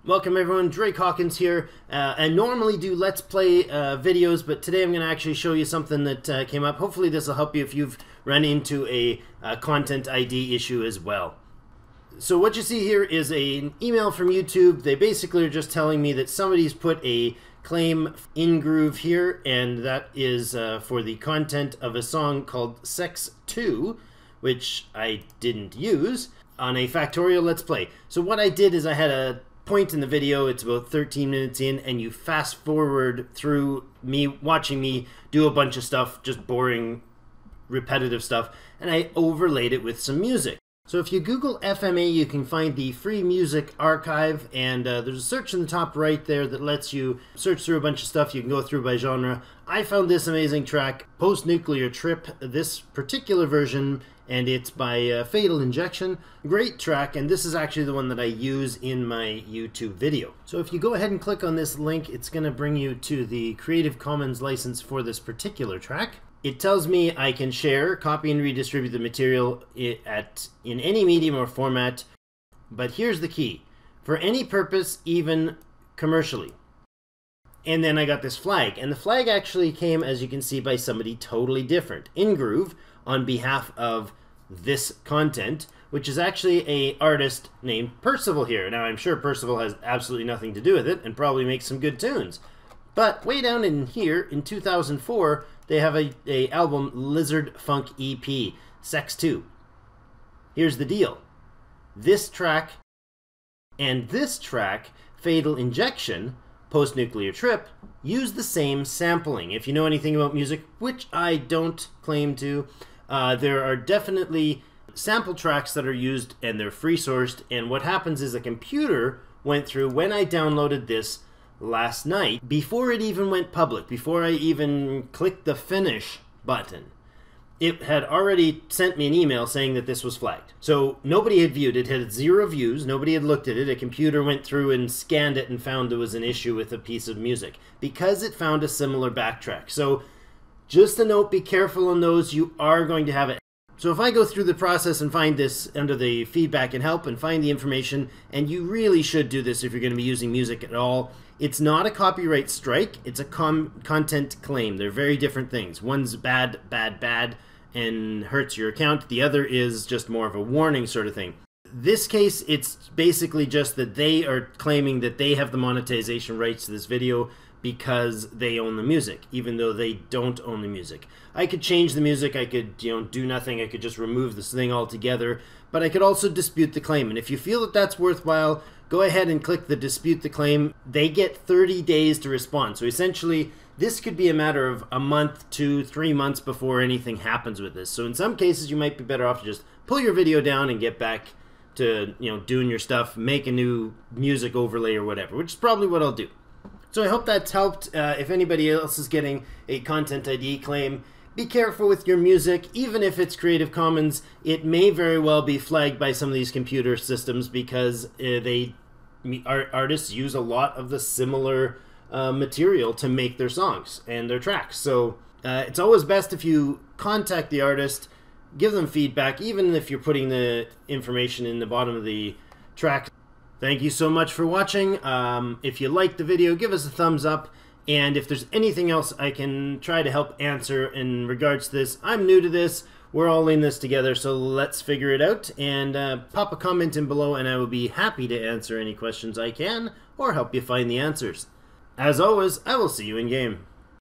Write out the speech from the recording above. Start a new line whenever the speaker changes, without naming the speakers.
Welcome everyone, Drake Hawkins here. I normally do Let's Play videos, but today I'm going to actually show you something that came up. Hopefully this will help you if you've run into a content ID issue as well. So what you see here is an email from YouTube. They basically are just telling me that somebody's put a claim in Groove here, and that is for the content of a song called Sex 2, which I didn't use, on a Factorial Let's Play. So what I did is I had a point in the video, it's about 13 minutes in, and you fast forward through me watching me do a bunch of stuff, just boring, repetitive stuff, and I overlaid it with some music. So if you Google FMA, you can find the free music archive, and there's a search in the top right there that lets you search through a bunch of stuff. You can go through by genre. I found this amazing track, Post Nuclear Trip, this particular version, and it's by Fatal Injection. Great track, and this is actually the one that I use in my YouTube video. So if you go ahead and click on this link, it's going to bring you to the Creative Commons license for this particular track. It tells me I can share, copy, and redistribute the material in any medium or format, but here's the key: for any purpose, even commercially. And then I got this flag, and the flag actually came, as you can see, by somebody totally different, in Groove, on behalf of this content, which is actually an artist named Percival here. Now, I'm sure Percival has absolutely nothing to do with it and probably makes some good tunes. But way down in here, in 2004, they have a album, Lizard Funk EP, Sex 2. Here's the deal. This track and this track, Fatal Injection, Post Nuclear Trip, use the same sampling. If you know anything about music, which I don't claim to, there are definitely sample tracks that are used, and they're free sourced, and what happens is a computer went through, when I downloaded this last night, before it even went public, before I even clicked the finish button, it had already sent me an email saying that this was flagged. So nobody had viewed it, had 0 views, nobody had looked at it. A computer went through and scanned it and found there was an issue with a piece of music because it found a similar backtrack. So just a note, be careful on those. You are going to have it. So if I go through the process and find this under the feedback and help and find the information, and you really should do this if you're going to be using music at all, it's not a copyright strike, it's a content claim. They're very different things. One's bad, and hurts your account. The other is just more of a warning sort of thing. This case, it's basically just that they are claiming that they have the monetization rights to this video because they own the music, even though they don't own the music. I could change the music, I could, do nothing, I could just remove this thing altogether, but I could also dispute the claim. And if you feel that that's worthwhile, go ahead and click the dispute the claim. They get 30 days to respond. So essentially, this could be a matter of a month, 2, 3 months before anything happens with this. So in some cases, you might be better off to just pull your video down and get back to, doing your stuff, make a new music overlay or whatever, which is probably what I'll do. So I hope that's helped. If anybody else is getting a Content ID claim, be careful with your music. Even if it's Creative Commons, it may very well be flagged by some of these computer systems because artists use a lot of the similar material to make their songs and their tracks. So it's always best if you contact the artist, give them feedback, even if you're putting the information in the bottom of the track. Thank you so much for watching. If you liked the video, give us a thumbs up. And if there's anything else I can try to help answer in regards to this, I'm new to this. We're all in this together, so let's figure it out. And pop a comment in below, and I will be happy to answer any questions I can or help you find the answers. As always, I will see you in game.